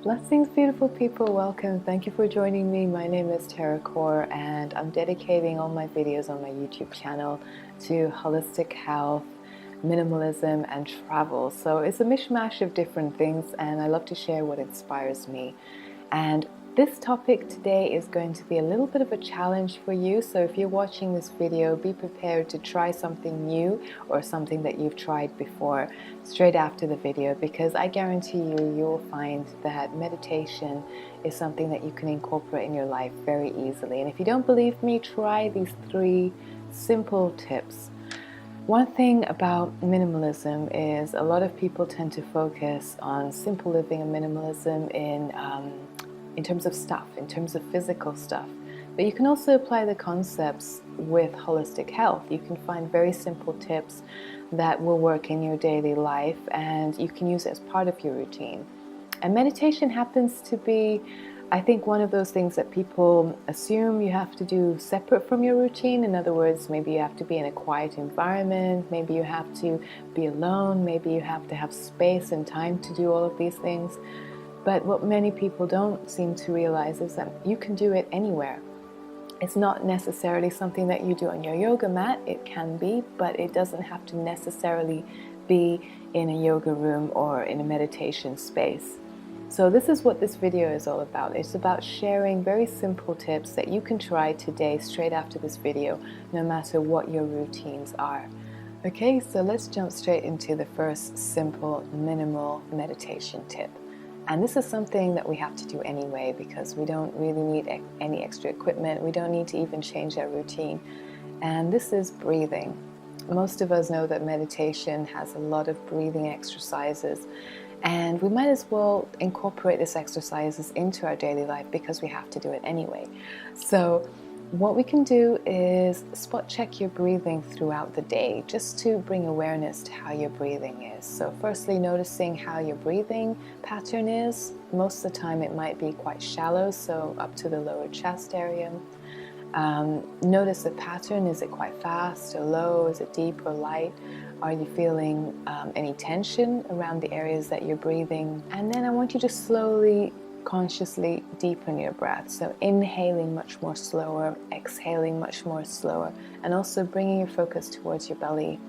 Blessings, beautiful people. Welcome. Thank you for joining me. My name is Tara Kaur, and I'm dedicating all my videos on my YouTube channel to holistic health, minimalism, and travel. So it's a mishmash of different things, and I love to share what inspires me. And this topic today is going to be a little bit of a challenge for you. So if you're watching this video, be prepared to try something new or something that you've tried before straight after the video, because I guarantee you'll find that meditation is something that you can incorporate in your life very easily. And if you don't believe me, try these 3 simple tips. One thing about minimalism is a lot of people tend to focus on simple living and minimalism in terms of stuff, in terms of physical stuff. But you can also apply the concepts with holistic health. You can find very simple tips that will work in your daily life, and you can use it as part of your routine. And meditation happens to be, I think, one of those things that people assume you have to do separate from your routine. In other words, maybe you have to be in a quiet environment, maybe you have to be alone, maybe you have to have space and time to do all of these things. But what many people don't seem to realize is that you can do it anywhere. It's not necessarily something that you do on your yoga mat. It can be, but it doesn't have to necessarily be in a yoga room or in a meditation space. So this is what this video is all about. It's about sharing very simple tips that you can try today straight after this video, no matter what your routines are. Okay, so let's jump straight into the first simple minimal meditation tip. And this is something that we have to do anyway, because we don't really need any extra equipment. We don't need to even change our routine. And this is breathing. Most of us know that meditation has a lot of breathing exercises, and we might as well incorporate these exercises into our daily life because we have to do it anyway. So what we can do is spot check your breathing throughout the day, just to bring awareness to how your breathing is. So firstly, noticing how your breathing pattern is. Most of the time it might be quite shallow, so up to the lower chest area. Notice the pattern. Is it quite fast or low? Is it deep or light? Are you feeling any tension around the areas that you're breathing? And then I want you to slowly, consciously deepen your breath. So inhaling much more slower, exhaling much more slower, and also bringing your focus towards your belly.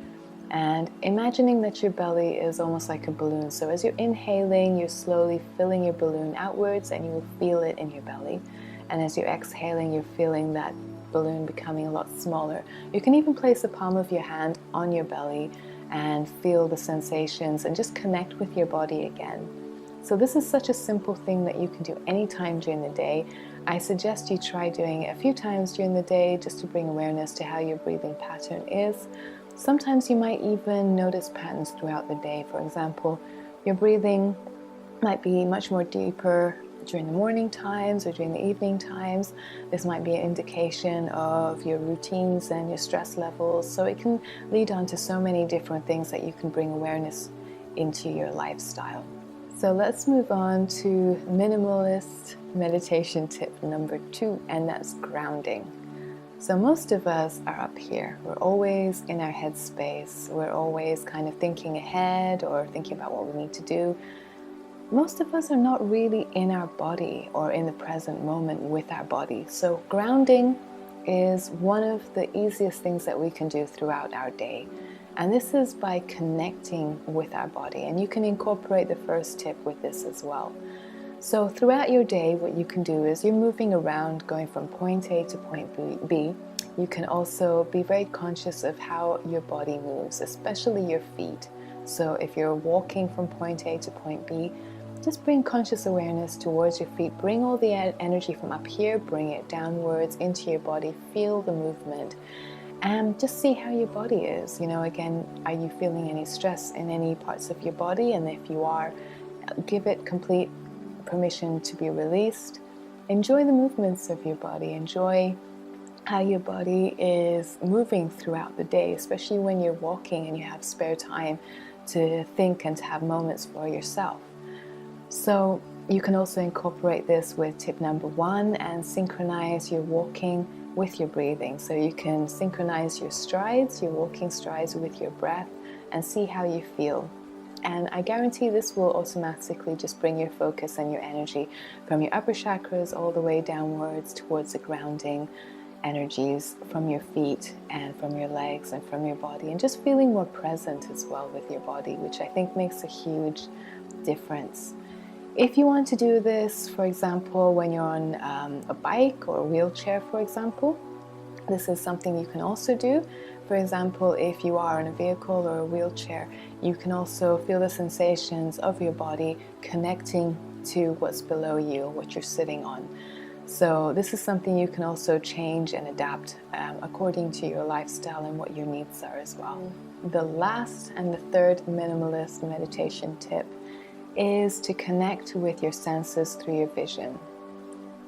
And imagining that your belly is almost like a balloon. So as you're inhaling, you're slowly filling your balloon outwards, and you will feel it in your belly. And as you're exhaling, you're feeling that balloon becoming a lot smaller. You can even place the palm of your hand on your belly and feel the sensations and just connect with your body again. So this is such a simple thing that you can do anytime during the day. I suggest you try doing it a few times during the day just to bring awareness to how your breathing pattern is. Sometimes you might even notice patterns throughout the day. For example, your breathing might be much more deeper during the morning times or during the evening times. This might be an indication of your routines and your stress levels. So it can lead on to so many different things that you can bring awareness into your lifestyle. So let's move on to minimalist meditation tip number 2, and that's grounding. So most of us are up here. We're always in our head space. We're always kind of thinking ahead or thinking about what we need to do. Most of us are not really in our body or in the present moment with our body. So grounding is one of the easiest things that we can do throughout our day. And this is by connecting with our body. And you can incorporate the first tip with this as well. So throughout your day, what you can do is you're moving around, going from point A to point B. You can also be very conscious of how your body moves, especially your feet. So if you're walking from point A to point B, just bring conscious awareness towards your feet. Bring all the energy from up here, bring it downwards into your body. Feel the movement. And just see how your body is. Again, are you feeling any stress in any parts of your body? And if you are, give it complete permission to be released. Enjoy the movements of your body. Enjoy how your body is moving throughout the day, especially when you're walking and you have spare time to think and to have moments for yourself. So you can also incorporate this with tip number 1 and synchronize your walking with your breathing. So you can synchronize your strides, your walking strides, with your breath, and see how you feel. And I guarantee this will automatically just bring your focus and your energy from your upper chakras all the way downwards towards the grounding energies from your feet and from your legs and from your body, and just feeling more present as well with your body, which I think makes a huge difference. If you want to do this, for example, when you're on a bike or a wheelchair, for example, this is something you can also do. For example, if you are in a vehicle or a wheelchair, you can also feel the sensations of your body connecting to what's below you, what you're sitting on. So this is something you can also change and adapt according to your lifestyle and what your needs are as well. The last and the third minimalist meditation tip is to connect with your senses through your vision.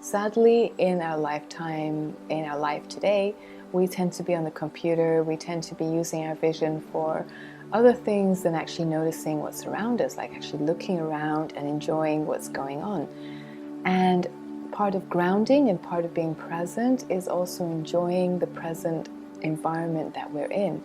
Sadly, in our lifetime, in our life today, we tend to be on the computer, we tend to be using our vision for other things than actually noticing what's around us, like actually looking around and enjoying what's going on. And part of grounding and part of being present is also enjoying the present environment that we're in.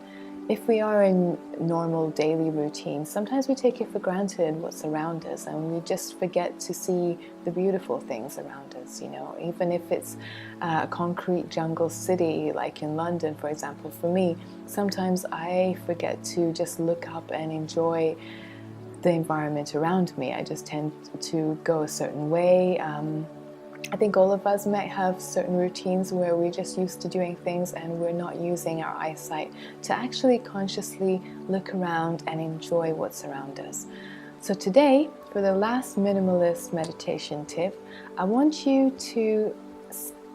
If we are in normal daily routine, sometimes we take it for granted what's around us, and we just forget to see the beautiful things around us, you know, even if it's a concrete jungle city like in London, for example. For me, sometimes I forget to just look up and enjoy the environment around me. I just tend to go a certain way. I think all of us might have certain routines where we're just used to doing things and we're not using our eyesight to actually consciously look around and enjoy what's around us. So today, for the last minimalist meditation tip, I want you to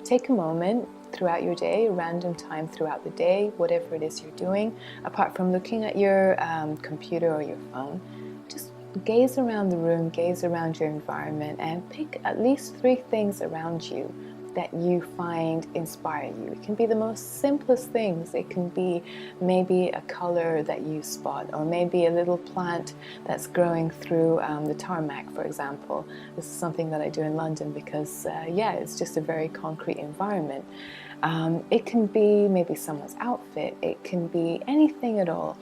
take a moment throughout your day, a random time throughout the day, whatever it is you're doing, apart from looking at your computer or your phone. Just gaze around the room, gaze around your environment, and pick at least 3 things around you that you find inspire you. It can be the most simplest things. It can be maybe a color that you spot, or maybe a little plant that's growing through the tarmac, for example. This is something that I do in London because, it's just a very concrete environment. It can be maybe someone's outfit. It can be anything at all.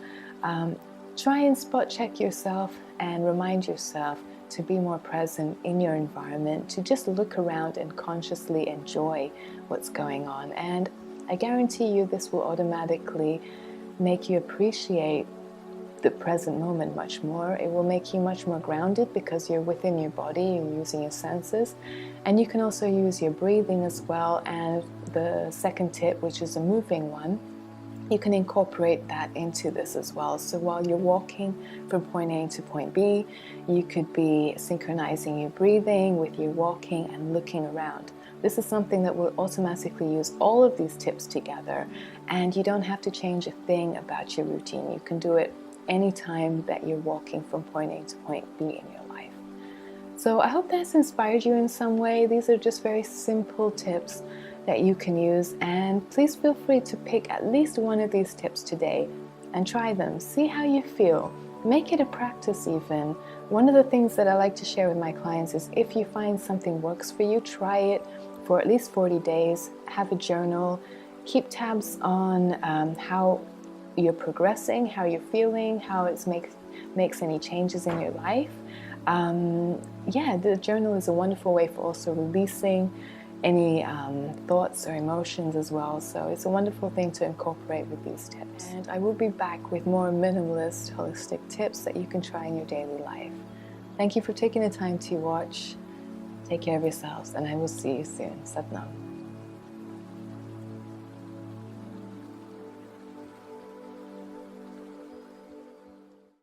Try and spot check yourself and remind yourself to be more present in your environment, to just look around and consciously enjoy what's going on. And I guarantee you this will automatically make you appreciate the present moment much more. It will make you much more grounded because you're within your body, you're using your senses. And you can also use your breathing as well. And the second tip, which is a moving one, you can incorporate that into this as well. So while you're walking from point A to point B, you could be synchronizing your breathing with your walking and looking around. This is something that will automatically use all of these tips together, and you don't have to change a thing about your routine. You can do it anytime that you're walking from point A to point B in your life. So I hope that's inspired you in some way. These are just very simple tips that you can use, and please feel free to pick at least one of these tips today and try them. See how you feel. Make it a practice even. One of the things that I like to share with my clients is if you find something works for you, try it for at least 40 days. Have a journal. Keep tabs on how you're progressing, how you're feeling, how it makes any changes in your life. The journal is a wonderful way for also releasing any thoughts or emotions as well. So it's a wonderful thing to incorporate with these tips. And I will be back with more minimalist, holistic tips that you can try in your daily life. Thank you for taking the time to watch. Take care of yourselves, and I will see you soon. Sat Nam.